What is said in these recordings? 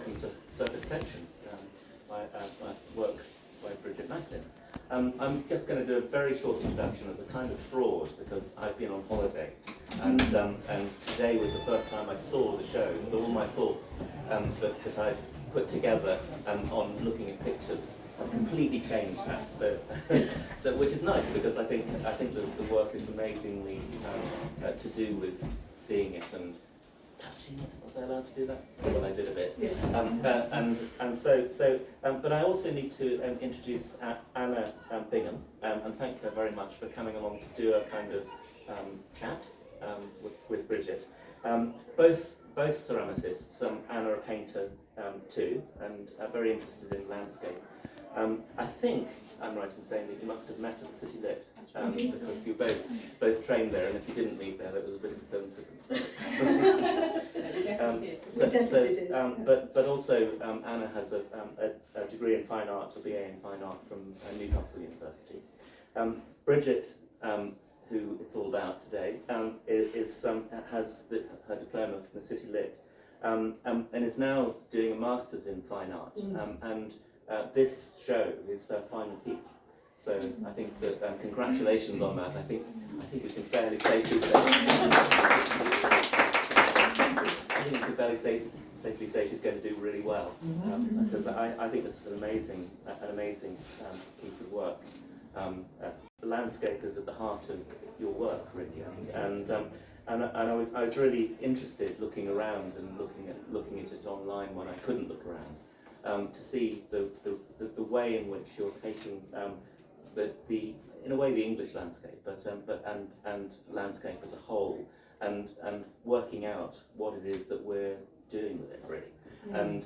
welcome to Surface Tension, my work by Bridget Macklin. I'm just going to do a very short introduction as a kind of fraud because I've been on holiday, and today was the first time I saw the show, so all my thoughts that I'd put together on looking at pictures have completely changed now. So, which is nice because I think the work is amazingly to do with seeing it and touching it. Was I allowed to do that? Well, I did a bit. Yes. But I also need to introduce Anna Bingham and thank her very much for coming along to do a kind of chat with Bridget. Both ceramicists. Anna a painter too, and very interested in landscape. I think I'm right in saying that you must have met at the City Lit, because you both trained there, and if you didn't meet there, that was a bit of a coincidence. But also Anna has a degree in fine art, a BA in fine art from Newcastle University. Bridget, who it's all about today, has her diploma from the City Lit, and is now doing a master's in fine art. And this show is her final piece. So I think that congratulations on that. I think we can fairly safely say she's going to do really well, because I think this is an amazing piece of work. The landscape is at the heart of your work, really, and I was really interested looking around and looking at it online when I couldn't look around, to see the way in which you're taking in a way the English landscape, and landscape as a whole, and working out what it is that we're doing with it, really. And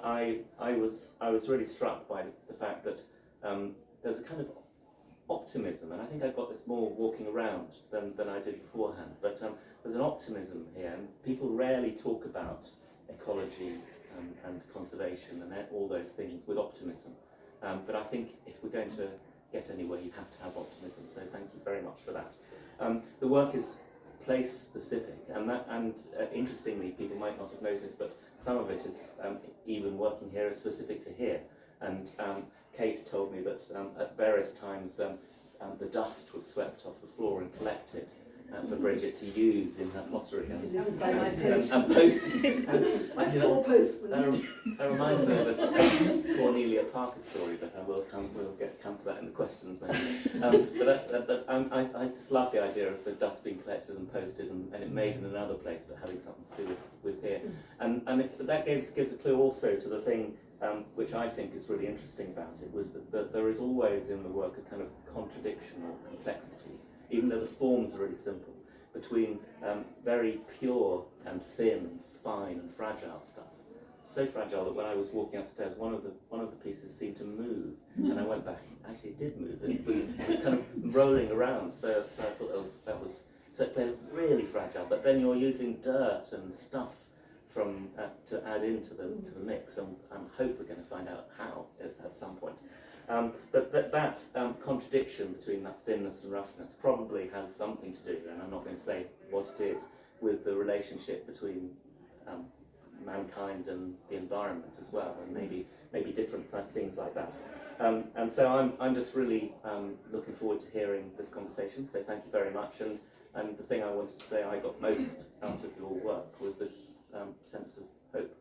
I was really struck by the fact that there's a kind of optimism, and I think I got this more walking around than I did beforehand, but there's an optimism here, and people rarely talk about ecology and conservation and all those things with optimism. But I think if we're going to get anywhere, you have to have optimism, so thank you very much for that. The work is place specific, and interestingly, people might not have noticed, but some of it is even working here is specific to here. And Kate told me that at various times the dust was swept off the floor and collected for Bridget to use in her pottery and posted. That reminds me of a Cornelia Parker story, but we'll come to that in the questions maybe. I just love the idea of the dust being collected and posted and it made in another place, but having something to do with here. But that gives a clue also to the thing which I think is really interesting about it, was that there is always in the work a kind of contradiction or complexity, even though the forms are really simple, between very pure and thin, fine and fragile stuff. So fragile that when I was walking upstairs, one of the pieces seemed to move, and I went back. Actually, it did move. It was kind of rolling around. So I thought that was. So they're really fragile. But then you're using dirt and stuff from to add into the mix, and I hope we're going to find out how at some point. But that contradiction between that thinness and roughness probably has something to do, and I'm not going to say what it is, with the relationship between mankind and the environment as well, and maybe different things like that. And so I'm just really looking forward to hearing this conversation. So thank you very much. And the thing I wanted to say I got most out of your work was this sense of hope.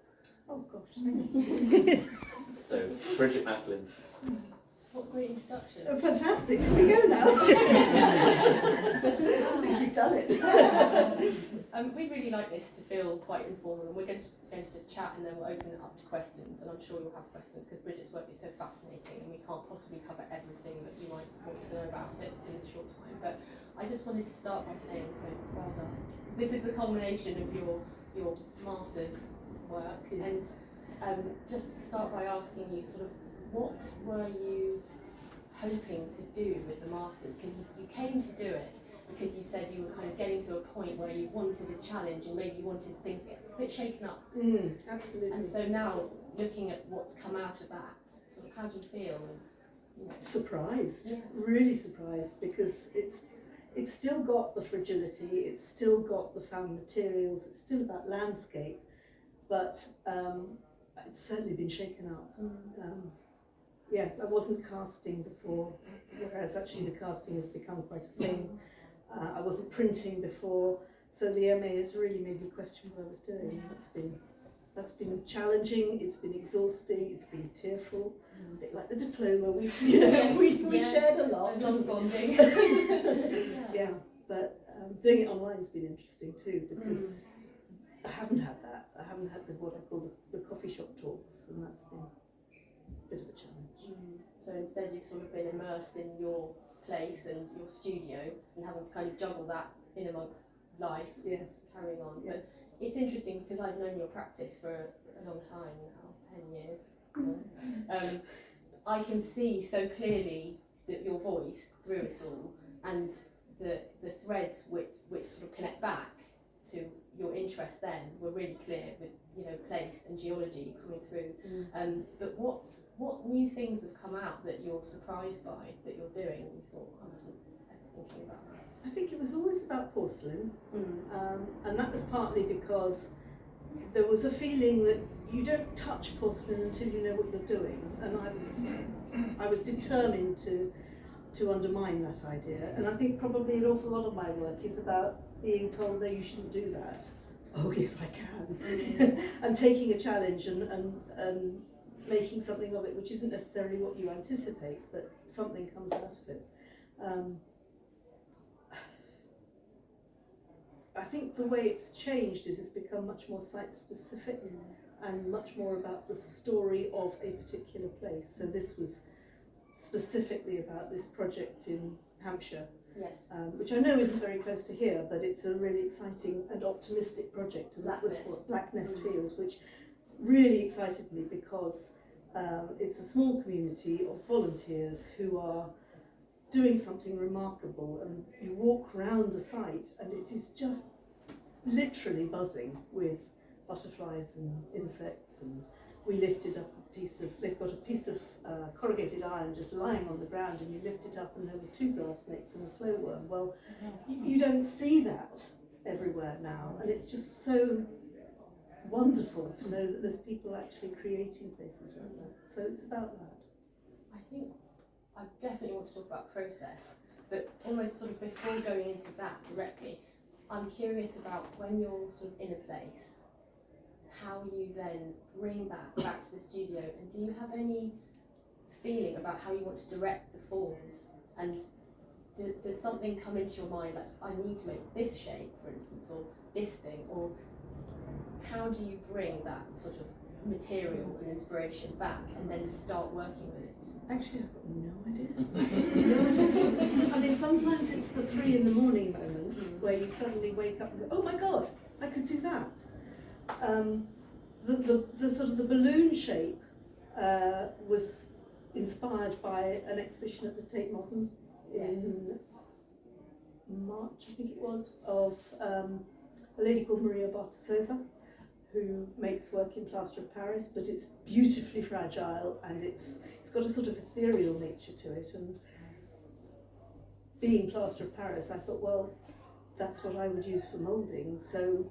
Oh gosh, thank you. So Bridget Macklin. What great introduction. Oh, fantastic. Can we go now? I think you've done it. We'd really like this to feel quite informal, and we're going to just chat and then we'll open it up to questions, and I'm sure you'll have questions because Bridget's work is so fascinating and we can't possibly cover everything that you might want to know about it in a short time. But I just wanted to start by saying, so well done. This is the culmination of your master's work, and just start by asking you sort of, what were you hoping to do with the Masters? Because you came to do it because you said you were kind of getting to a point where you wanted a challenge and maybe you wanted things to get a bit shaken up. Absolutely. And so now, looking at what's come out of that, sort of how do you feel? Surprised, yeah. Really surprised, because it's still got the fragility, it's still got the found materials, it's still about landscape, but it's certainly been shaken up. Yes, I wasn't casting before, whereas actually the casting has become quite a thing. I wasn't printing before, so the MA has really made me question what I was doing. That's been challenging, it's been exhausting, it's been tearful, a bit like the diploma. We shared a lot. Long bonding. Yeah, but doing it online has been interesting too, because I haven't had that. I haven't had what I call the coffee shop talks, and that's been a bit of a challenge. So instead you've sort of been immersed in your place and your studio and having to kind of juggle that in amongst life, carrying on. Yes. But it's interesting because I've known your practice for a long time now, 10 years. I can see so clearly that your voice through it all, and the threads which sort of connect back to your interest then were really clear, with place and geology coming through. But what new things have come out that you're surprised by, that you're doing, and you thought, I wasn't ever thinking about that? I think it was always about porcelain, and that was partly because there was a feeling that you don't touch porcelain until you know what you're doing, and I was determined to undermine that idea. And I think probably an awful lot of my work is about being told, no, you shouldn't do that. Oh yes, I can. And taking a challenge and making something of it, which isn't necessarily what you anticipate, but something comes out of it. I think the way it's changed is it's become much more site specific and much more about the story of a particular place. So this was specifically about this project in Hampshire, which I know isn't very close to here, but it's a really exciting and optimistic project, and that was what Black Nest Fields, which really excited me because it's a small community of volunteers who are doing something remarkable, and you walk round the site and it is just literally buzzing with butterflies and insects. And we lifted up they've got a piece of corrugated iron just lying on the ground, and you lift it up and there were 2 grass snakes and a slow worm. Well, you don't see that everywhere now, and it's just so wonderful to know that there's people actually creating places like that. So it's about that. I think I definitely want to talk about process, but almost sort of before going into that directly, I'm curious about when you're sort of in a place, how you then bring that back to the studio, and do you have any feeling about how you want to direct the forms, and does something come into your mind like, I need to make this shape, for instance, or this thing, or how do you bring that sort of material and inspiration back and then start working with it? Actually, I've got no idea. I mean, sometimes it's the 3 in the morning moment where you suddenly wake up and go, oh my God, I could do that. The sort of the balloon shape was inspired by an exhibition at the Tate Modern in March, I think it was, of a lady called Maria Bartasova, who makes work in plaster of Paris, but it's beautifully fragile, and it's got a sort of ethereal nature to it. And being plaster of Paris, I thought, well, that's what I would use for moulding, so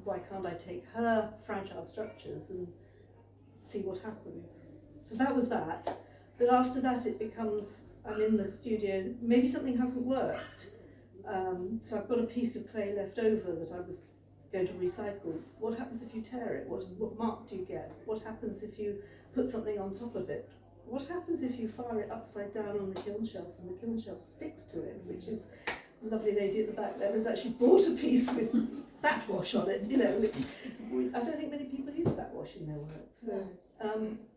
why can't I take her fragile structures and see what happens? So that was that. But after that it becomes, I'm in the studio, maybe something hasn't worked. So I've got a piece of clay left over that I was going to recycle. What happens if you tear it? What mark do you get? What happens if you put something on top of it? What happens if you fire it upside down on the kiln shelf and the kiln shelf sticks to it, which is, the lovely lady at the back there has actually bought a piece with backwash on it, which I don't think many people use backwash in their work. So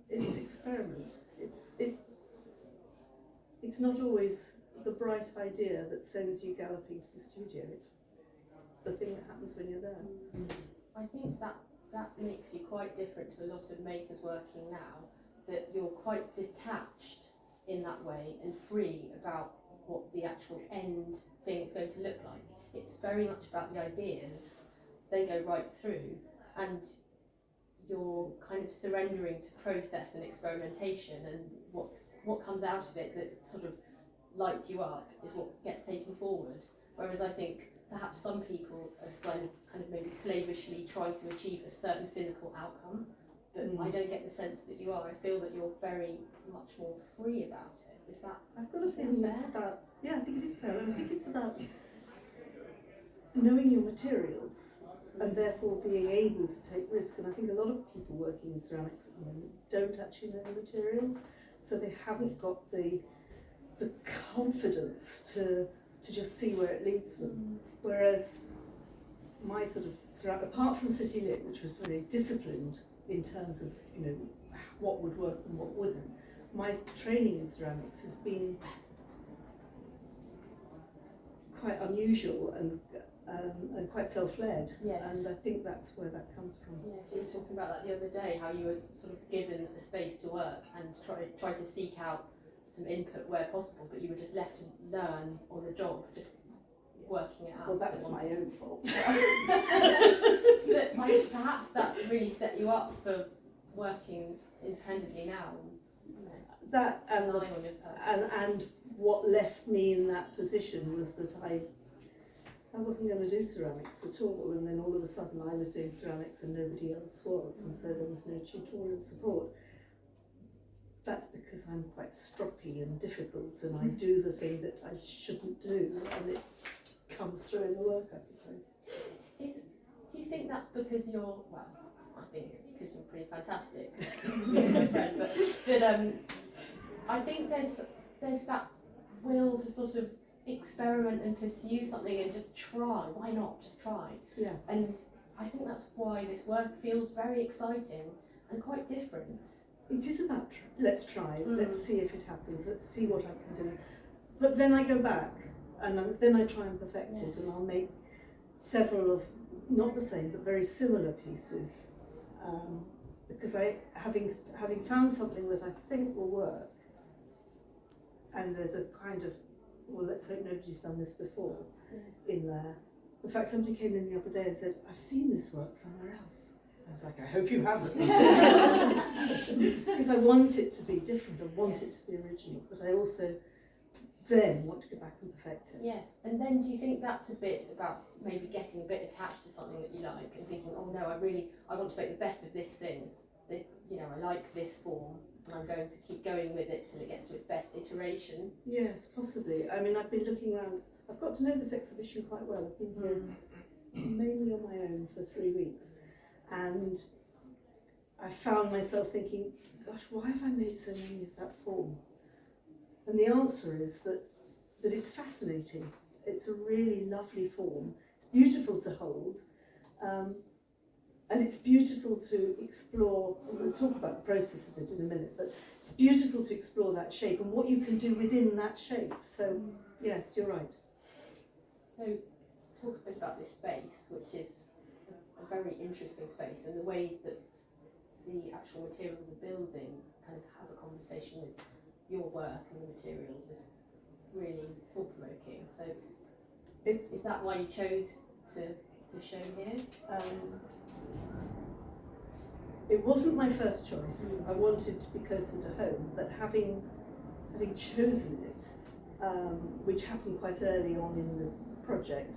it's experiment. It's not always the bright idea that sends you galloping to the studio. It's the thing that happens when you're there. I think that makes you quite different to a lot of makers working now, that you're quite detached in that way and free about what the actual end thing is going to look like. It's very much about the ideas, they go right through, and you're kind of surrendering to process and experimentation, and what comes out of it that sort of lights you up is what gets taken forward. Whereas I think perhaps some people are kind of maybe slavishly trying to achieve a certain physical outcome, but I don't get the sense that you are. I feel that you're very much more free about it. Is that? I've got a feeling it's about, I think it is fair, and I think it's about knowing your materials and therefore being able to take risk. And I think a lot of people working in ceramics at the moment don't actually know the materials, so they haven't got the confidence to just see where it leads them. Whereas my sort of ceramic, apart from City Lit, which was very disciplined in terms of, you know, what would work and what wouldn't, my training in ceramics has been quite unusual and quite self-led. Yes. And I think that's where that comes from. Yeah, so you were talking about that the other day, how you were sort of given the space to work and tried to seek out some input where possible, but you were just left to learn on the job, just working it out. Well, that was my own fault. But perhaps that's really set you up for working independently now. You know, that and relying on yourself. and what left me in that position was that I wasn't going to do ceramics at all, and then all of a sudden I was doing ceramics and nobody else was, and so there was no tutorial support. That's because I'm quite stroppy and difficult, and I do the thing that I shouldn't do, and it comes through in the work, I suppose. Do you think that's because you're, well, I think it's because you're pretty fantastic, you're my friend, but I think there's that will to sort of experiment and pursue something and just try. Why not? Just try. Yeah. And I think that's why this work feels very exciting and quite different. It is about let's try, let's see if it happens, let's see what I can do. But then I go back and then I try and perfect it, and I'll make several of, not the same, but very similar pieces. Because having found something that I think will work, and there's a kind of, well, let's hope nobody's done this before in there. In fact, somebody came in the other day and said, I've seen this work somewhere else. I was like, I hope you haven't. Because I want it to be different, I want it to be original, but I also then want to go back and perfect it. Yes, and then do you think that's a bit about maybe getting a bit attached to something that you like and thinking, oh no, I want to make the best of this thing, that, you know, I like this form and I'm going to keep going with it till it gets to its best iteration? Yes, possibly. I mean, I've been looking around, I've got to know this exhibition quite well. I've been here mainly on my own for 3 weeks, and I found myself thinking, gosh, why have I made so many of that form? And the answer is that it's fascinating. It's a really lovely form. It's beautiful to hold, and it's beautiful to explore. We'll talk about the process of it in a minute, but it's beautiful to explore that shape and what you can do within that shape. So, yes, you're right. So, talk a bit about this space, which is a very interesting space, and the way that the actual materials of the building kind of have a conversation with your work and the materials is really thought-provoking. So is that why you chose to show here? It wasn't my first choice. I wanted to be closer to home, but having chosen it, which happened quite early on in the project,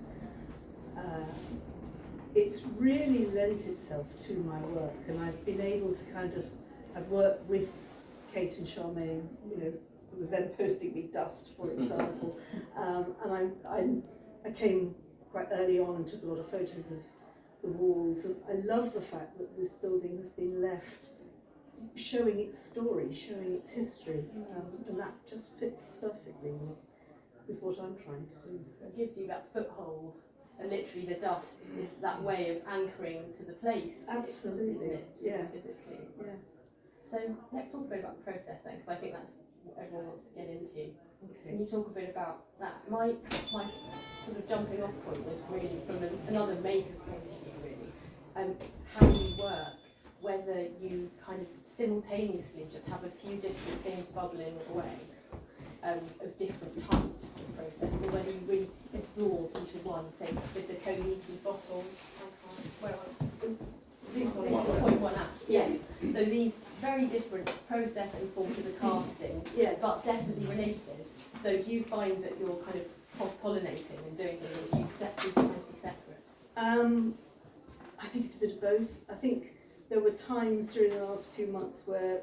it's really lent itself to my work, and I've been able to I've worked with Kate and Charmaine, you know, who was then posting me dust, for example, and I came quite early on and took a lot of photos of the walls, and I love the fact that this building has been left showing its story, showing its history, and that just fits perfectly with what I'm trying to do. So it gives you that foothold, and literally the dust is that way of anchoring to the place. Absolutely, isn't it? Yeah. Physically. Yeah. So let's talk a bit about the process then, because I think that's what everyone wants to get into. Okay. Can you talk a bit about that? My sort of jumping off point was really from another maker point of view, really. How you work, whether you kind of simultaneously just have a few different things bubbling away, of different types of process, or whether you really absorb into one, say with the koniki bottles. These ones, point one out. Yes. So these very different process and form to the casting, Yes. but definitely related. So do you find that you're kind of cross-pollinating and doing things, or you trying to be separate? I think it's a bit of both. I think there were times during the last few months where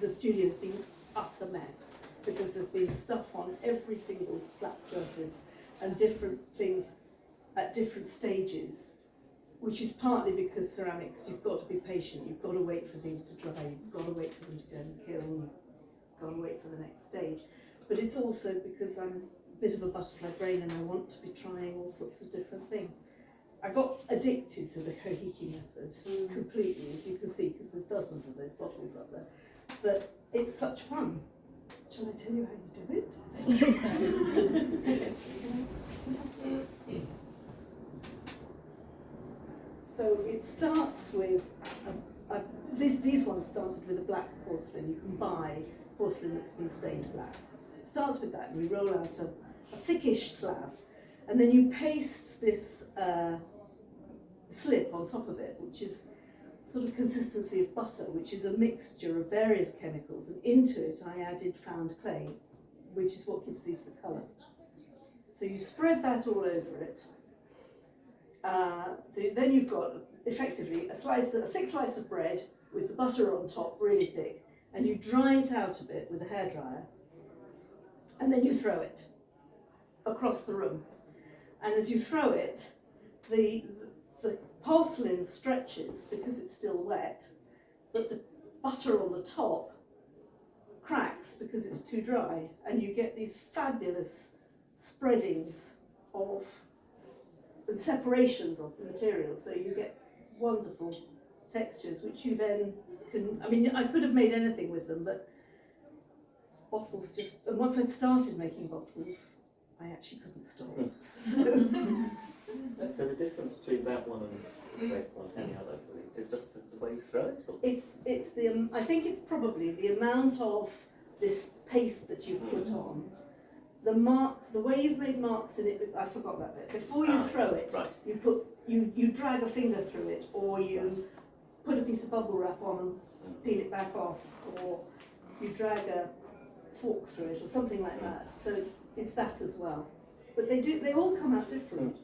the studio has been utter mess, because there's been stuff on every single flat surface and different things at different stages, which is partly because ceramics, you've got to be patient, you've got to wait for things to dry, you've got to wait for them to go in the kiln, you've got to wait for the next stage. But it's also because I'm a bit of a butterfly brain and I want to be trying all sorts of different things. I got addicted to the Kohiki method completely, as you can see, because there's dozens of those bottles up there. But it's such fun. Shall I tell you how you do it? So it starts with, these ones started with a black porcelain. You can buy porcelain that's been stained black. So it starts with that, and we roll out a thickish slab, and then you paste this slip on top of it, which is sort of consistency of butter, which is a mixture of various chemicals, and into it I added found clay, which is what gives these the colour. So you spread that all over it. So then you've got effectively a thick slice of bread with the butter on top, really thick, and you dry it out a bit with a hairdryer, and then you throw it across the room. And as you throw it, the porcelain stretches because it's still wet, but the butter on the top cracks because it's too dry, and you get these fabulous spreadings of and separations of the material, so you get wonderful textures which you then can, I mean, I could have made anything with them, but bottles just, and once I'd started making bottles, I actually couldn't stop. So the difference between that one and the red one and the other is just the way you throw it? Or? It's the, I think it's probably the amount of this paste that you've put on, the marks, the way you've made marks in it, I forgot that bit. Before you throw it, right. you drag a finger through it, or you put a piece of bubble wrap on and peel it back off, or you drag a fork through it, or something like that. So it's that as well. But they all come out different.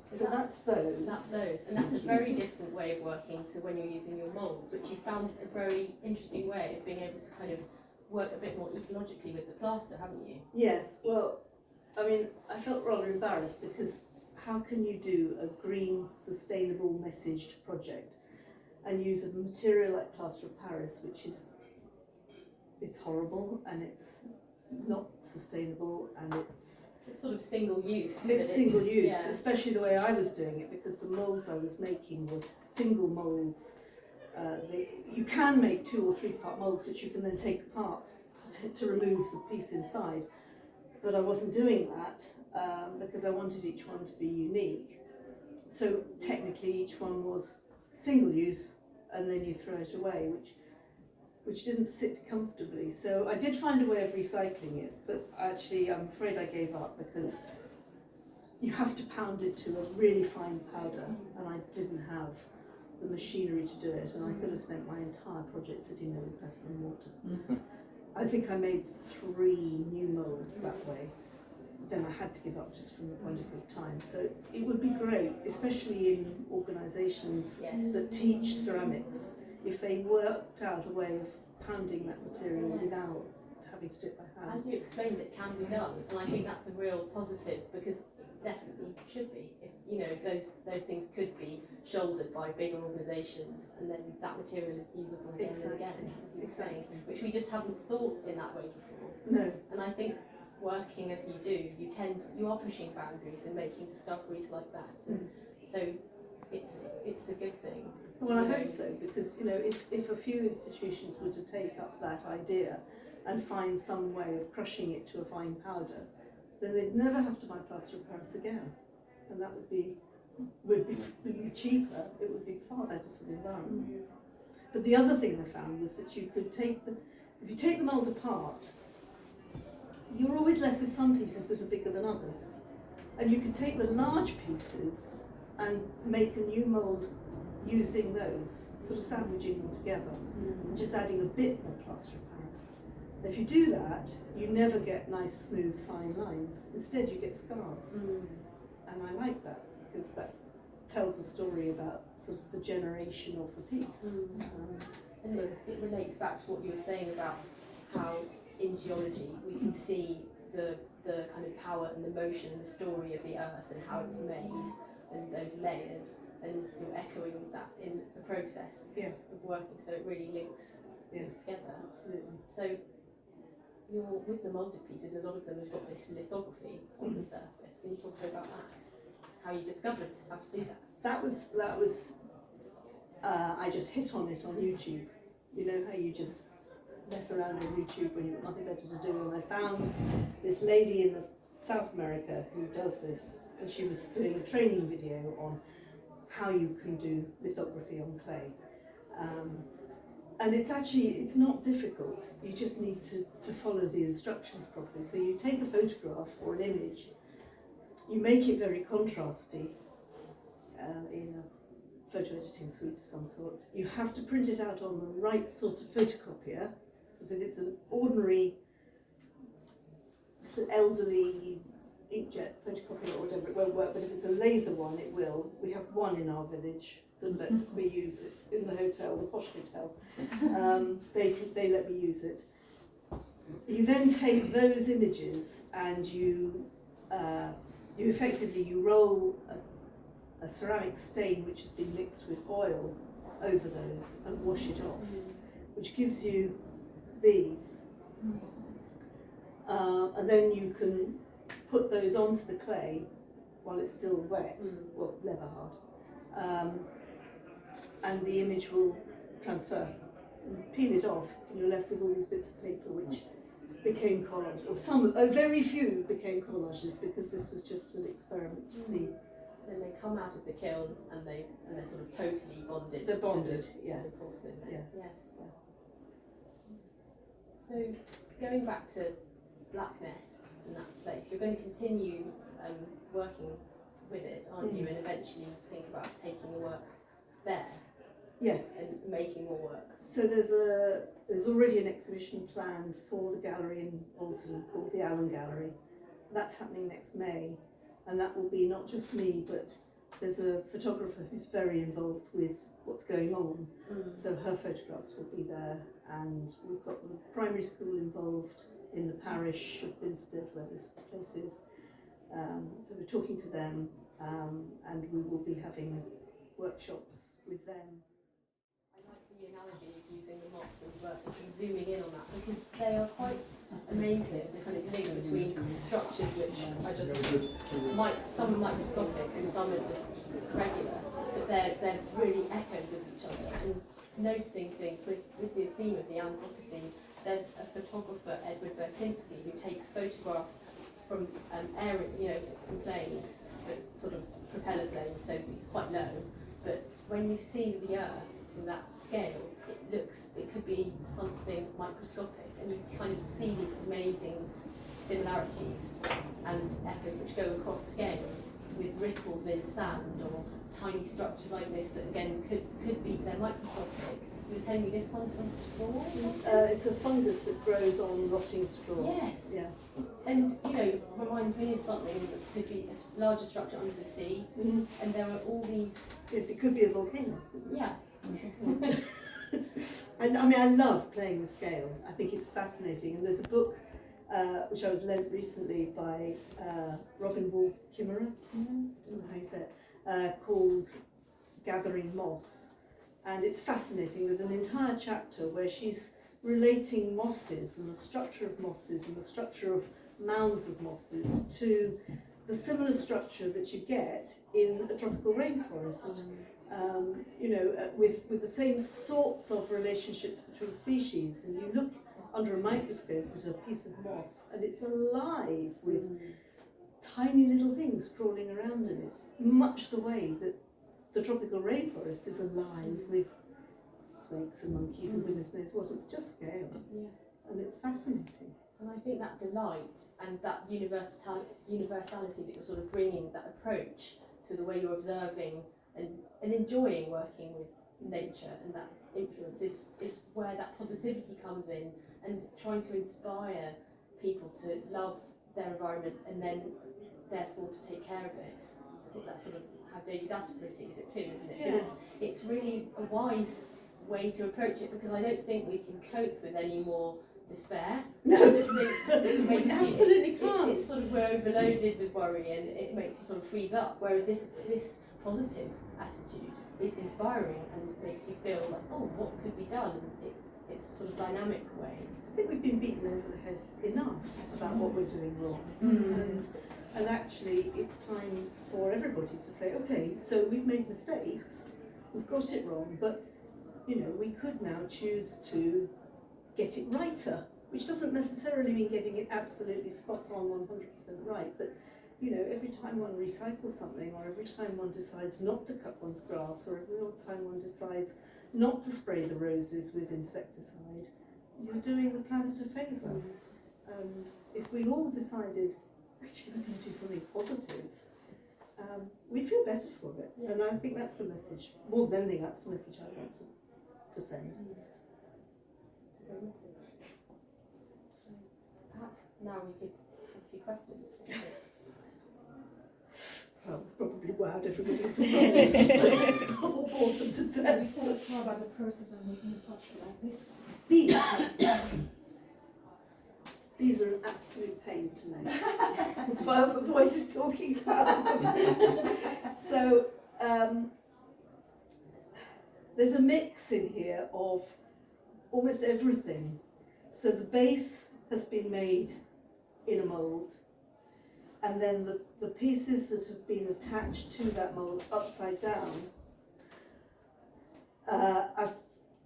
So that's those. That's those, and that's a very different way of working to when you're using your moulds, which you found a very interesting way of being able to kind of work a bit more ecologically with the plaster, haven't you? Yes, well, I mean, I felt rather embarrassed because how can you do a green, sustainable messaged project and use a material like plaster of Paris, which is, it's horrible and it's not sustainable and it's sort of single use. It's single use, yeah. Especially the way I was doing it, because the moulds I was making was single moulds. You can make 2 or 3 part moulds which you can then take apart to remove the piece inside, but I wasn't doing that because I wanted each one to be unique. So technically each one was single use and then you throw it away, which didn't sit comfortably. So I did find a way of recycling it, but actually I'm afraid I gave up because you have to pound it to a really fine powder, and I didn't have the machinery to do it, and I could have spent my entire project sitting there with pestle and water. I think I made 3 new moulds that way. Then I had to give up just from the point of view of time. So it would be great, especially in organisations that teach ceramics, if they worked out a way of pounding that material without having to do it by hand. As you explained, it can be done, and I think that's a real positive, because it definitely should be. If you know, those things could be shouldered by bigger organisations, and then that material is usable again and again, as you were saying, which we just haven't thought in that way before. No. And I think working as you do, you are pushing boundaries and making discoveries like that. And so it's a good thing. Well, I hope so, because you know, if a few institutions were to take up that idea and find some way of crushing it to a fine powder, then they'd never have to buy plaster of Paris again, and that would be cheaper. It would be far better for the environment. But the other thing I found was that you could if you take the mould apart, you're always left with some pieces that are bigger than others, and you could take the large pieces and make a new mould using those, sort of sandwiching them together, and just adding a bit more plaster of Paris. If you do that, you never get nice, smooth, fine lines. Instead, you get scars. And I like that because that tells a story about sort of the generation of the piece. And so it relates back to what you were saying about how in geology we can see the kind of power and the motion and the story of the earth and how it was made and those layers, and you're echoing that in the process of working, so it really links things together. Absolutely. So you're with the moulded pieces, a lot of them have got this lithography on the surface. Can you talk a bit about that? How you discovered how to do that? That was I just hit on it on YouTube. You know how you just mess around on YouTube when you've got nothing better to do, and I found this lady in South America who does this, and she was doing a training video on how you can do lithography on clay. And it's not difficult, you just need to follow the instructions properly. So you take a photograph or an image, you make it very contrasty in a photo editing suite of some sort. You have to print it out on the right sort of photocopier, because if it's an ordinary, elderly inkjet photocopier or whatever, it won't work, but if it's a laser one, it will. We have one in our village that lets me use it in the hotel, the posh hotel. They let me use it. You then take those images and you effectively roll a ceramic stain which has been mixed with oil over those and wash it off, which gives you these. And then you can put those onto the clay while it's still wet, well, leather hard, and the image will transfer. And peel it off, and you're left with all these bits of paper which became collages, or very few became collages, because this was just an experiment to see. Then they come out of the kiln and they're sort of totally bonded. They're bonded, to the porcelain. Yes. Yes. So going back to Black Nest and that place, you're going to continue working with it, aren't you? And eventually think about taking the work there. Yes. And making more work. So there's already an exhibition planned for the gallery in Bolton called the Allen Gallery. That's happening next May, and that will be not just me, but there's a photographer who's very involved with what's going on. So her photographs will be there, and we've got the primary school involved in the parish of Binstead where this place is. So we're talking to them, and we will be having workshops with them. I like the analogy of using the moss and zooming in on that, because they are quite amazing, the kind of link between structures which are just some are microscopic and some are just regular, but they're really echoes of each other. And noticing things with the theme of the Anthropocene, there's a photographer, Edward Bertinsky, who takes photographs from from planes, but sort of propeller planes, so it's quite low. But when you see the Earth from that scale, it could be something microscopic, and you kind of see these amazing similarities and echoes which go across scale, with ripples in sand or tiny structures like this that again could be, they're microscopic. You were telling me this one's from straw? It's a fungus that grows on rotting straw. Yes. Yeah. And reminds me of something that could be a larger structure under the sea. And there are all these. Yes, it could be a volcano. Yeah. And I mean, I love playing the scale. I think it's fascinating. And there's a book which I was lent recently by Robin Wall Kimmerer, I don't know how you say it, called Gathering Moss. And it's fascinating. There's an entire chapter where she's relating mosses and the structure of mosses and the structure of mounds of mosses to the similar structure that you get in a tropical rainforest. With the same sorts of relationships between species. And you look under a microscope at a piece of moss and it's alive with tiny little things crawling around in it, much the way that the tropical rainforest is alive with snakes and monkeys and goodness knows what. It's just scale. Yeah. And it's fascinating. And I think that delight and that universality that you're sort of bringing, that approach to the way you're observing and enjoying working nature and that influence is where that positivity comes in, and trying to inspire people to love their environment and then therefore to take care of it. I think that's sort of how David Attenborough sees it too, isn't it? Yeah. But it's really a wise way to approach it, because I don't think we can cope with any more despair. No. I just think it makes absolutely can't. it's sort of, we're overloaded with worry and it makes you sort of freeze up, whereas this positive attitude is inspiring and makes you feel like, oh, what could be done? And it's a sort of dynamic way. I think we've been beaten over the head enough about what we're doing wrong, and actually it's time for everybody to say, okay, so we've made mistakes, we've got it wrong, but you know, we could now choose to get it righter, which doesn't necessarily mean getting it absolutely spot on 100% right, but you know, every time one recycles something, or every time one decides not to cut one's grass, or every time one decides not to spray the roses with insecticide, you're doing the planet a favour. And if we all decided, actually we're going to do something positive, we'd feel better for it. Yeah. And I think that's the message, more than anything, that's the message I want to send. It's a great message. So perhaps now we could have a few questions. Well, probably wowed everybody to say. Or bored them to Can death. you tell us more about the process of making a portrait like this one? These are an absolute pain to make. So I've avoided talking about them. So there's a mix in here of almost everything. So the base has been made in a mould, and then the pieces that have been attached to that mould upside down,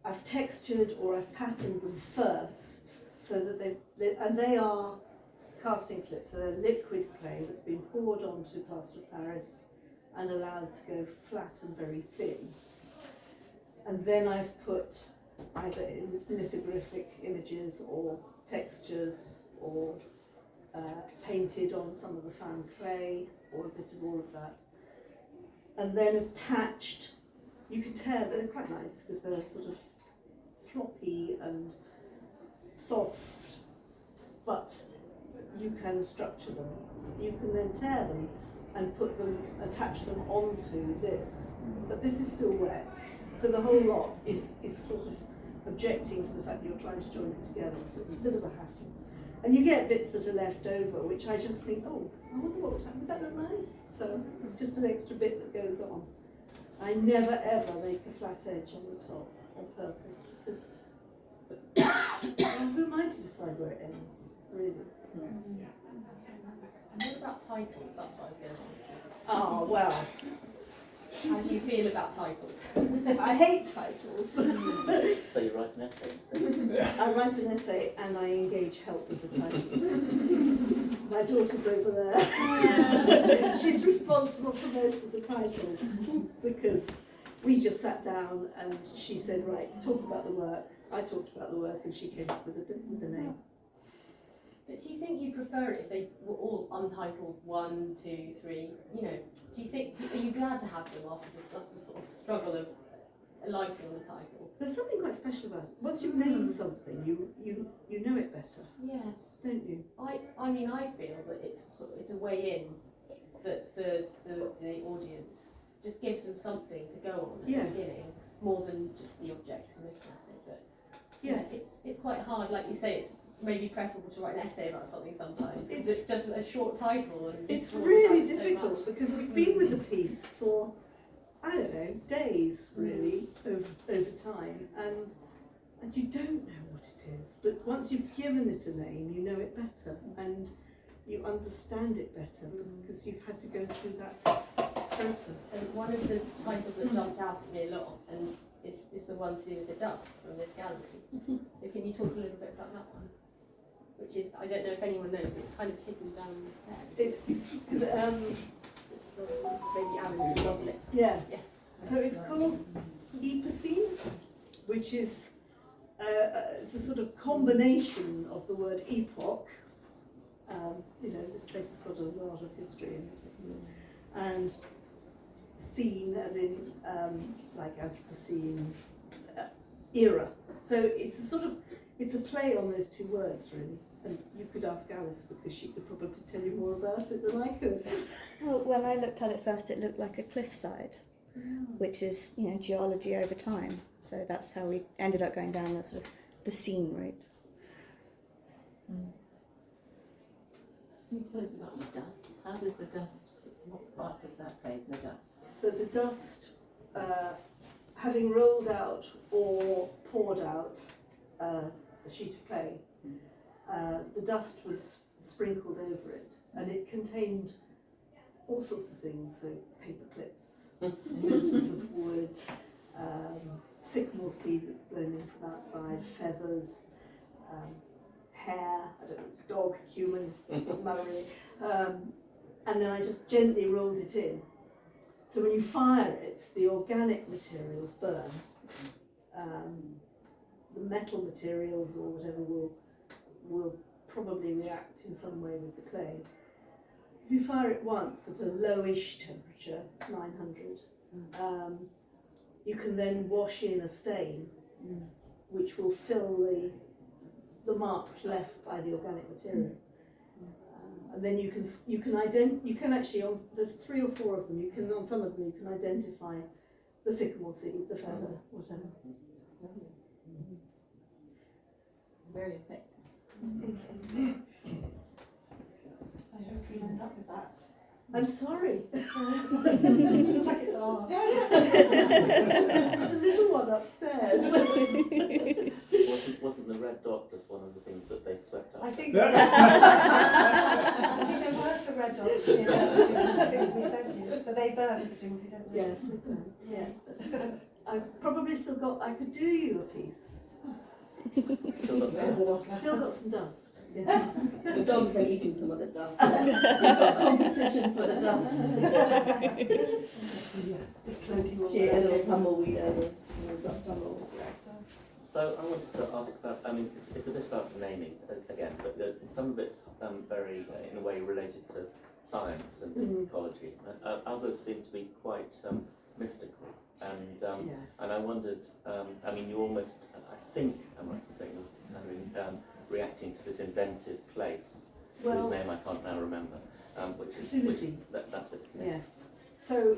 I've textured or I've patterned them first, so that they are casting slips, so they're liquid clay that's been poured onto plaster of Paris and allowed to go flat and very thin. And then I've put either in lithographic images or textures, or painted on some of the found clay, or a bit of all of that. And then attached, you can tell they're quite nice because they're sort of floppy and soft, but you can structure them. You can then tear them and attach them onto this. But this is still wet, so the whole lot is sort of objecting to the fact that you're trying to join it together, so it's a bit of a hassle. And you get bits that are left over, which I just think, oh, I wonder what would happen. Would that look nice? So just an extra bit that goes on. I never ever make a flat edge on the top on purpose, because who am I to decide where it ends, really? And what about titles? That's what I was going to ask you. Oh, well, How do you feel about titles? I hate titles. So you write an essay instead? I write an essay and I engage help with the titles. My daughter's over there. She's responsible for most of the titles, because we just sat down and she said, right, talk about the work. I talked about the work and she came up with a name. But do you think you'd prefer it if they were all untitled 1, 2, 3? You know, are you glad to have them after the sort of struggle of alighting on the title? There's something quite special about it. Once you've named something, you know it better, Yes. don't you? I mean, I feel that it's a way in for the audience. Just gives them something to go on at Yes. the beginning, more than just the object and looking at it. But Yes. yeah, it's quite hard. Like you say, it's maybe preferable to write an essay about something sometimes, because it's just a short title and It's talk really about it so difficult much. because you've been with the piece for, I don't know, days really, over time, and you don't know what it is. But once you've given it a name, you know it better and you understand it better because you've had to go through that process. So one of the titles that jumped out at me a lot and is the one to do with the dust from this gallery. So can you talk a little bit about that one? Which is, I don't know if anyone knows, but it's kind of hidden down there. It's maybe Alan can model it. Yes. Yeah. So it's called Epicene, which is it's a sort of combination of the word epoch. You know, this place has got a lot of history in it, isn't it? And scene, as in like Anthropocene era. So it's a sort of, it's a play on those two words really. And you could ask Alice because she could probably tell you more about it than I could. Well, when I looked at it first, it looked like a cliffside, which is, you know, geology over time. So that's how we ended up going down the sort of the scene route. Can you tell us about the dust? How does the dust, what part does that play in the dust? So the dust, having rolled out or poured out a sheet of clay, the dust was sprinkled over it, and it contained all sorts of things, so paper clips, splinters of wood, sycamore seed that's blown in from outside, feathers, hair, I don't know, it's dog, human, doesn't matter really. And then I just gently rolled it in. So when you fire it, the organic materials burn. The metal materials or whatever will probably react in some way with the clay. If you fire it once at a lowish temperature, 900, you can then wash in a stain which will fill the marks left by the organic material. And then you can actually, there's 3 or 4 of them, on some of them you can identify the sycamore seed, the feather, whatever. Very effective. I hope we end up with that. I'm sorry. Feels like it's ours. There's a little one upstairs. Wasn't the red dot just one of the things that they swept up? I think there were some red dots in the things we sent you, but they burn, presumably, don't they? Yes, it does. Yes. I've probably still got, I could do you a piece. Still got some. Still got some dust. Yes. The dog's been eating some of the dust. We've got competition for the dust. It's floating all She ate a around. little tumbleweed over the dust tumble. So I wanted to ask about, I mean, it's a bit about naming again, but some of it's very, in a way, related to science and ecology. Others seem to be quite mystical. And and I wondered, I mean, you almost, I think, I'm right in saying, reacting to this invented place, whose name I can't now remember, which is that's it. Yes. So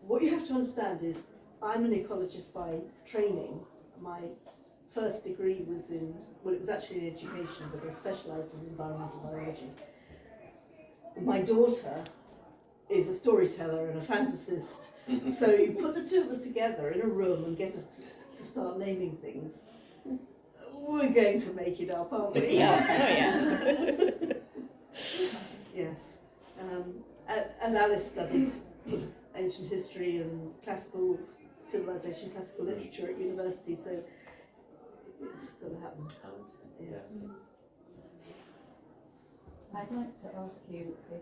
what you have to understand is I'm an ecologist by training. My first degree was in, well, it was actually in education, but I specialised in environmental biology. My daughter is a storyteller and a fantasist, so you put the two of us together in a room and get us to start naming things. We're going to make it up, aren't we? Yeah. Yes. And Alice studied sort of ancient history and classical civilization, classical literature at university, so it's going to happen. Yes. I'd like to ask you if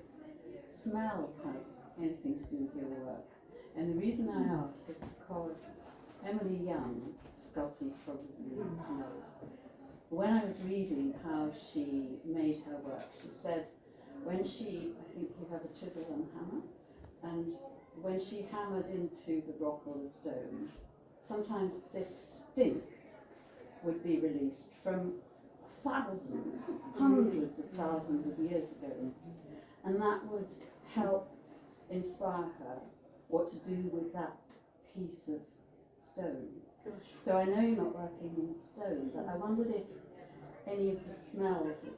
smell has anything to do with your work. And the reason I ask is because Emily Young, sculptor you probably know, when I was reading how she made her work, she said when she, I think you have a chisel and a hammer, and when she hammered into the rock or the stone, sometimes this stink would be released from thousands, hundreds of thousands of years ago, and that would help inspire her what to do with that piece of stone. Gosh. So I know you're not working in stone, but I wondered if any of the smells of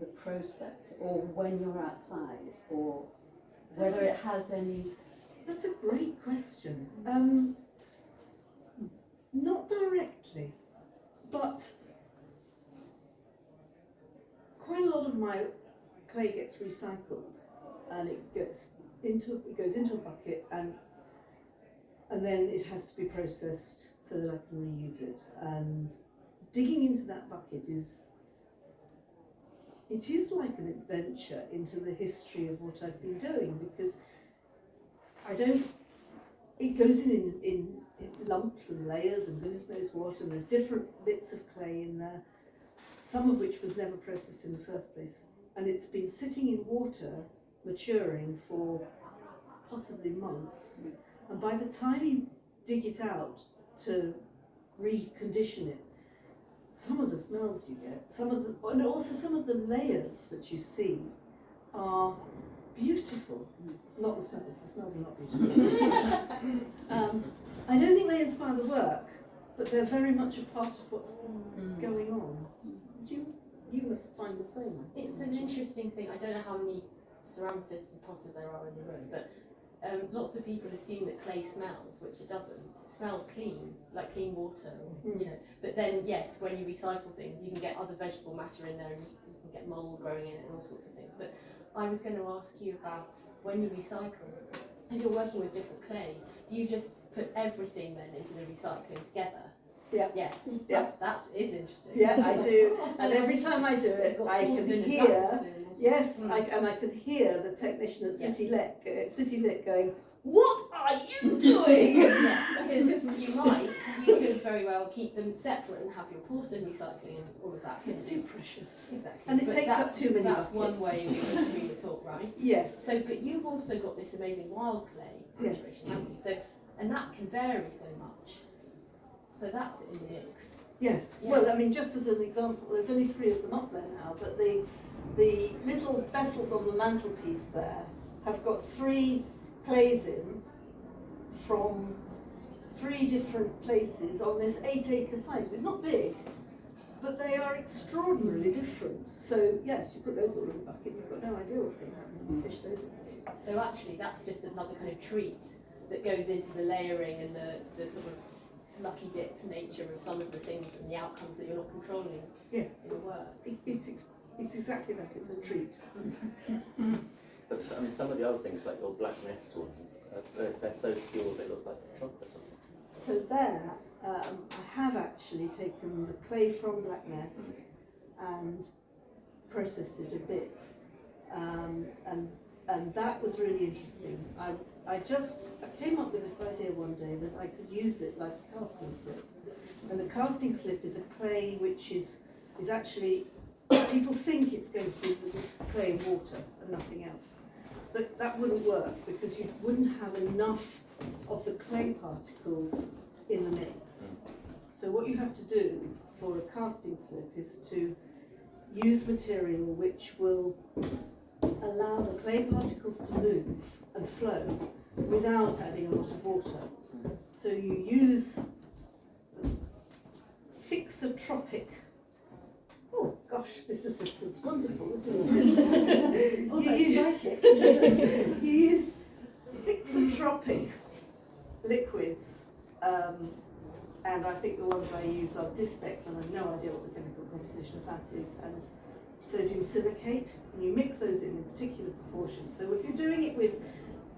the process, or when you're outside, or whether it has any... That's a great question. Not directly, but quite a lot of my clay gets recycled, and it goes into a bucket, and then it has to be processed so that I can reuse it. And digging into that bucket is like an adventure into the history of what I've been doing, because it goes in lumps and layers and goodness knows what, and there's different bits of clay in there, some of which was never processed in the first place, and it's been sitting in water maturing for possibly months. And by the time you dig it out to recondition it, some of the smells you get, and also some of the layers that you see are beautiful. Not the smells are not beautiful. I don't think they inspire the work, but they're very much a part of what's going on. You must find the same. It's an interesting thing. I don't know how many ceramicists and potters there are in the room, but lots of people assume that clay smells, which it doesn't. It smells clean, like clean water, you know. But then, yes, when you recycle things, you can get other vegetable matter in there, and you can get mould growing in it and all sorts of things. But I was going to ask you about when you recycle, as you're working with different clays, do you just put everything then into the recycling together? Yeah. Yes. Yeah. That is interesting. Yeah, I do. And every time I do So it, you've got I porcelain can and hear. gums and all Yes, sorts. I can hear the technician at Yes. City Lit going, "What are you doing?" Yes, because you could very well keep them separate and have your porcelain recycling and all of that. It's too precious. Exactly. And it But takes up that's- too many That's one buckets. way we would talk, right? Yes. So, but you've also got this amazing wild clay situation, haven't you? So, and that can vary so much. So that's in the mix. Yes. Yeah. Well, I mean, just as an example, there's only 3 of them up there now, but the little vessels on the mantelpiece there have got 3 clays in from 3 different places on this 8-acre site. It's not big, but they are extraordinarily different. So yes, you put those all in the bucket, you've got no idea what's going to happen when you fish those. So actually, that's just another kind of treat that goes into the layering and the sort of lucky dip nature of some of the things and the outcomes that you're not controlling in the work. It's exactly that. It's a treat. But I mean, some of the other things, like your black nest ones, they're so pure they look like chocolate or something. So there, I have actually taken the clay from Black Nest and processed it a bit, and that was really interesting. I came up with this idea one day that I could use it like a casting slip, and the casting slip is a clay which is actually, people think it's going to be that it's clay and water and nothing else, but that wouldn't work because you wouldn't have enough of the clay particles in the mix. So what you have to do for a casting slip is to use material which will allow the clay particles to move and flow without adding a lot of water. So you use Fixotropic. Oh gosh, this assistant's wonderful, isn't it? Oh, that's psychic. You use Fixotropic liquids, and I think the ones I use are Dispex, and I have no idea what the chemical composition of that is, and sodium silicate, and you mix those in particular proportions. So if you're doing it with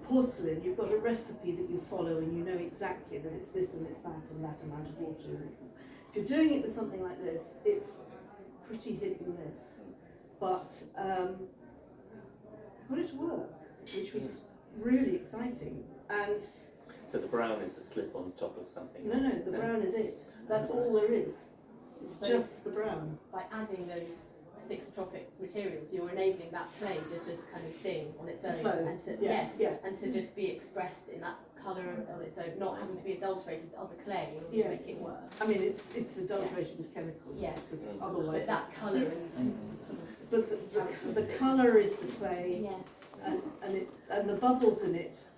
porcelain, you've got a recipe that you follow and you know exactly that it's this and it's that and that amount of water. If you're doing it with something like this, it's pretty hit and miss. But I got it to work, which was really exciting. And So the brown is a slip on top of something. no, the brown is it. That's all there is. It's So just the brown. by adding those thixotropic materials, you're enabling that clay to just kind of sing on its To own, flow. and to Yeah, yeah. and to just be expressed in that colour on its own, not having to be adulterated with other clay in order Yeah. to make it work. I mean, it's adulterated with chemicals. Yes. Because Mm. otherwise. But that colour and sort of But the colour is the clay, yes, and the bubbles in it.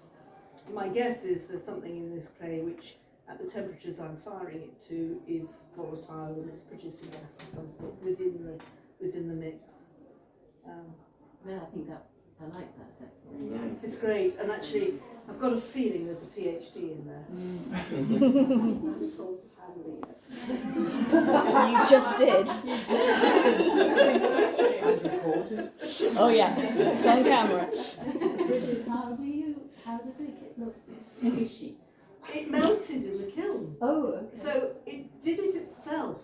My guess is there's something in this clay which, at the temperatures I'm firing it to, is volatile and it's producing gas of some sort within the mix. No, I think that, I like that, that's very Yeah. nice. It's great, and actually, I've got a feeling there's a PhD in there. I'm told to handle it. You just did. I've recorded. Oh yeah, it's on camera. Bridget, how did it look squishy? It melted in the kiln. Oh, okay. So it did it itself,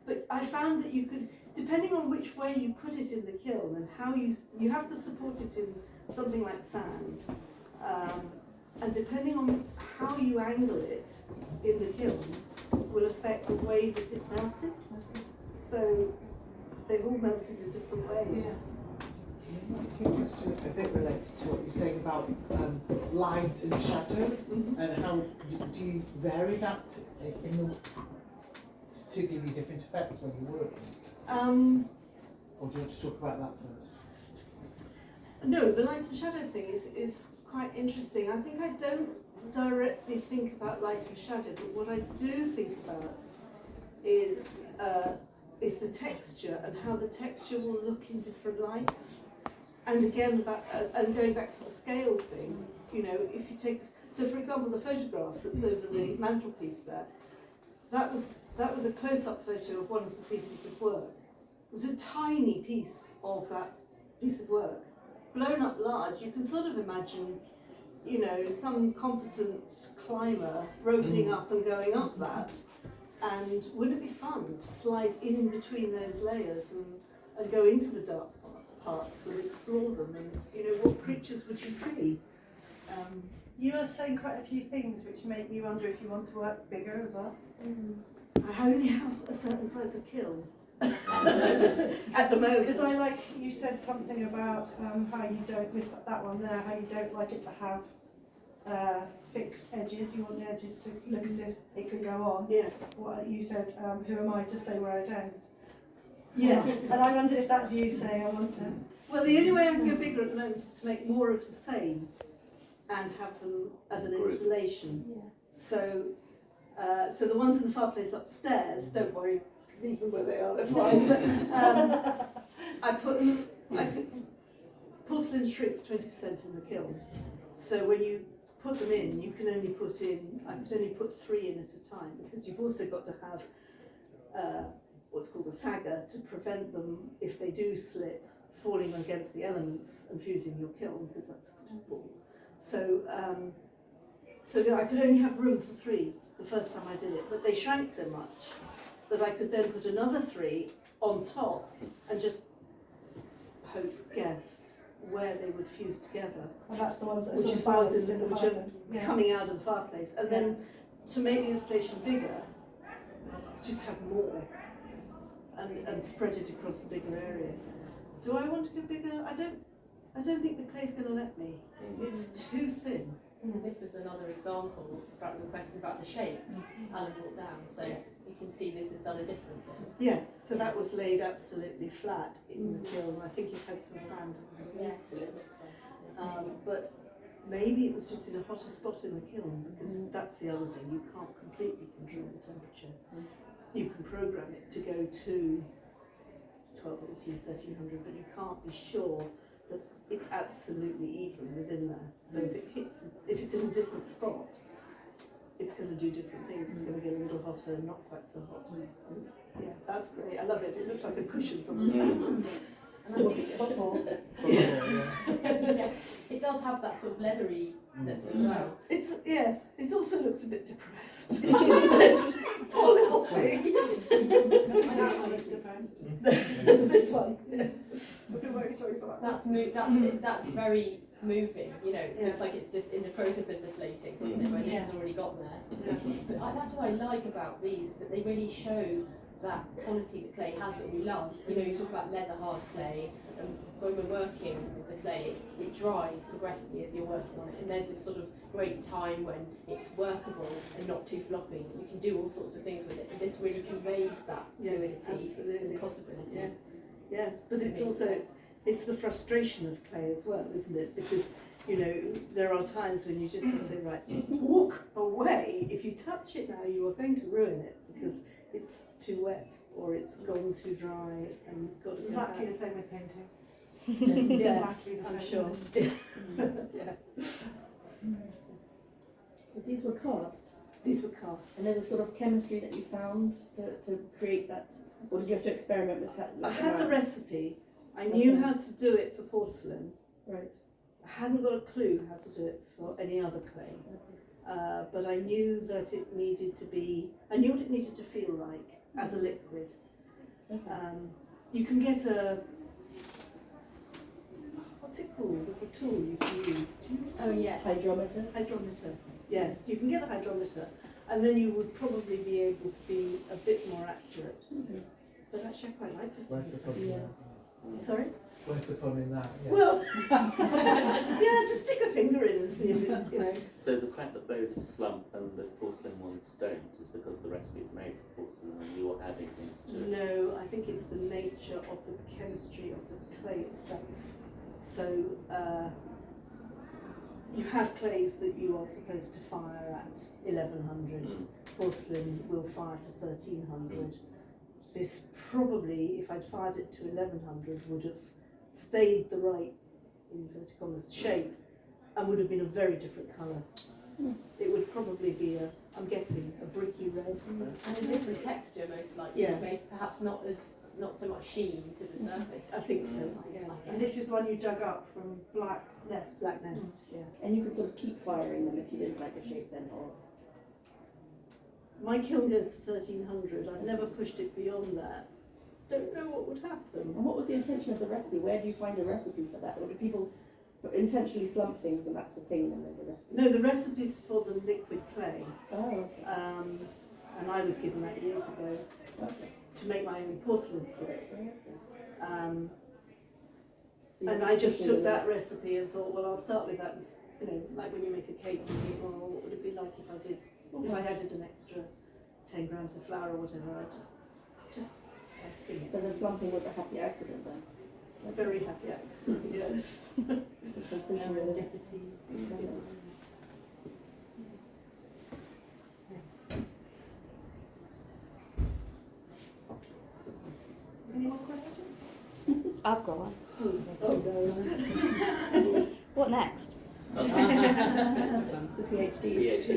but I found that you could, depending on which way you put it in the kiln and how you have to support it in something like sand, and depending on how you angle it in the kiln will affect the way that it melted. So they've all melted in different ways. That's a good question, a bit related to what you're saying about light and shadow, and how do you vary that in the, to give you different effects when you're working? Or do you want to talk about that first? No, the light and shadow thing is quite interesting. I think I don't directly think about light and shadow, but what I do think about is the texture and how the texture will look in different lights. And again, and going back to the scale thing, you know, if you take, so for example, the photograph that's over the mantelpiece there, that was a close-up photo of one of the pieces of work. It was a tiny piece of that piece of work, blown up large. You can sort of imagine, you know, some competent climber roping up and going up that. And wouldn't it be fun to slide in between those layers and go into the dark parts and explore them? And, you know, what creatures would you see? You are saying quite a few things which make me wonder if you want to work bigger as well. I only have a certain size of kiln at the moment. Because I like, you said something about how you don't, with that one there, how you don't like it to have fixed edges. You want the edges to look as if it could go on. Yes. What you said, who am I to say where it ends? Yes. And I wondered if that's you saying I want to. Well, the only way I can go bigger at the moment is to make more of the same and have them as an installation. Yeah. So, so the ones in the fireplace upstairs, don't worry, leave them where they are, they're fine. But porcelain shrinks 20% in the kiln. So when you put them in, you can only put in, I could only put 3 in at a time, because you've also got to have what's called a sagger to prevent them, if they do slip, falling against the elements and fusing your kiln, because that's possible. So, so I could only have room for 3 the first time I did it, but they shrank so much that I could then put another 3 on top and just guess where they would fuse together. And that's the ones that are Which sort is of the ones balanced in the which apartment. are coming out of the fireplace. And then to make the installation bigger, just have more and spread it across a bigger area. Do I want to go bigger? I don't think the clay's going to let me. It's too thin. So this is another example about the question about the shape Alan brought down. So you can see this is done a different thing. Yes, so that was laid absolutely flat in the kiln. I think it had some sand underneath Yes. it. But maybe it was just in a hotter spot in the kiln, because that's the other thing. You can't completely control the temperature. You can program it to go to 1280, 1300, but you can't be sure that it's absolutely even within there. So if it's in a different spot, it's going to do different things. It's going to get a little hotter and not quite so hot. Yeah, that's great. I love it. It looks like a cushion's on the side. And I think football. Yeah, it does have that sort of leatheriness as well. Yes. It also looks a bit depressed. Poor little thing. This one. I feel very sorry for that. That's very moving. You know, it looks like it's just in the process of deflating, doesn't it? When this has already got there. But that's what I like about these, that they really show that quality that clay has that we love. You know, you talk about leather hard clay, and when we're working with the clay, it dries progressively as you're working on it, and there's this sort of great time when it's workable and not too floppy. You can do all sorts of things with it, and this really conveys that fluidity and possibility. Yeah. Yes, but it's also, it's the frustration of clay as well, isn't it? Because, you know, there are times when you just have to say, right, walk away. If you touch it now, you are going to ruin it, because it's too wet or it's gone too dry and got to Exactly the same with painting. Yeah, Exactly the I'm same. sure. Yeah. So these were cast, These were casts. and there's a sort of chemistry that you found to create that, or did you have to experiment with that? I had the recipe. I knew how to do it for porcelain. Right. I hadn't got a clue how to do it for any other clay. But I knew that it needed to be, I knew what it needed to feel like as a liquid. You can get a, what's it called? There's a tool you can use. Do you use Oh yes. Hydrometer. Hydrometer. Yes, you can get a hydrometer, and then you would probably be able to be a bit more accurate. But actually I quite like just Where's the problem? Yeah. Sorry? Where's the fun in that? Yeah. Well, yeah, just stick a finger in and see if it's, you know. So the fact that those slump and the porcelain ones don't is because the recipe is made for porcelain and you're adding things to it. No, I think it's the nature of the chemistry of the clay itself. So you have clays that you are supposed to fire at 1100. Porcelain will fire to 1300. This probably, if I'd fired it to 1100, would have stayed the right, inverted commas, shape, and would have been a very different colour. It would probably be I'm guessing, a bricky red. And a different texture most likely. Yes. Maybe perhaps not so much sheen to the surface. I think so, yeah. And this is the one you dug up from Black Nest. Black Nest, yes. And you could sort of keep firing them if you didn't like the shape then, or My kiln goes to 1300. I've never pushed it beyond that. Don't know what would happen. and what was the intention of the recipe? Where do you find a recipe for that? Or do people intentionally slump things and that's the thing and there's a recipe? No, the recipe's for the liquid clay. Oh, okay. And I was given that years ago Okay. to make my own porcelain slip. Okay. So you And can I just push took in that recipe and thought, well, I'll start with that. You know, like when you make a cake, you think, well, what would it be like if I added an extra 10 grams of flour or whatever? It's just testing it. So the slumping was a happy accident then? A very happy accident, yes. Just from pushing it in. Any more questions? I've got one. Oh, no. What next? The PhD. PhD.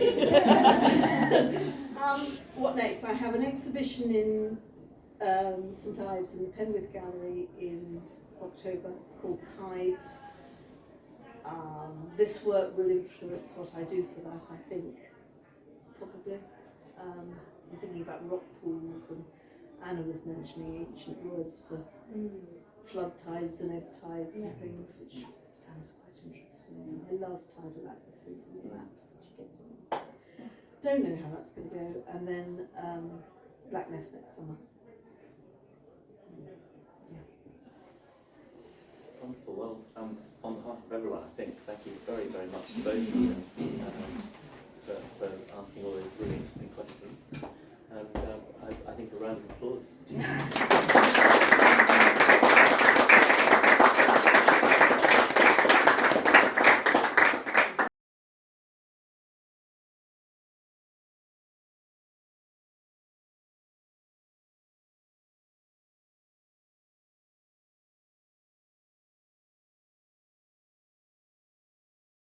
What next? I have an exhibition in St Ives in the Penwith Gallery in October called Tides. This work will influence what I do for that, I think, probably. I'm thinking about rock pools, and Anna was mentioning ancient words for flood tides and ebb tides and things, which sounds quite interesting. I love tidal atlases and the maps that you get on. Don't know how that's going to go. And then Black Nest next summer. Yeah. Wonderful. Well, on behalf of everyone, I think thank you very, very much to both of you for asking all those really interesting questions. And I think a round of applause is due.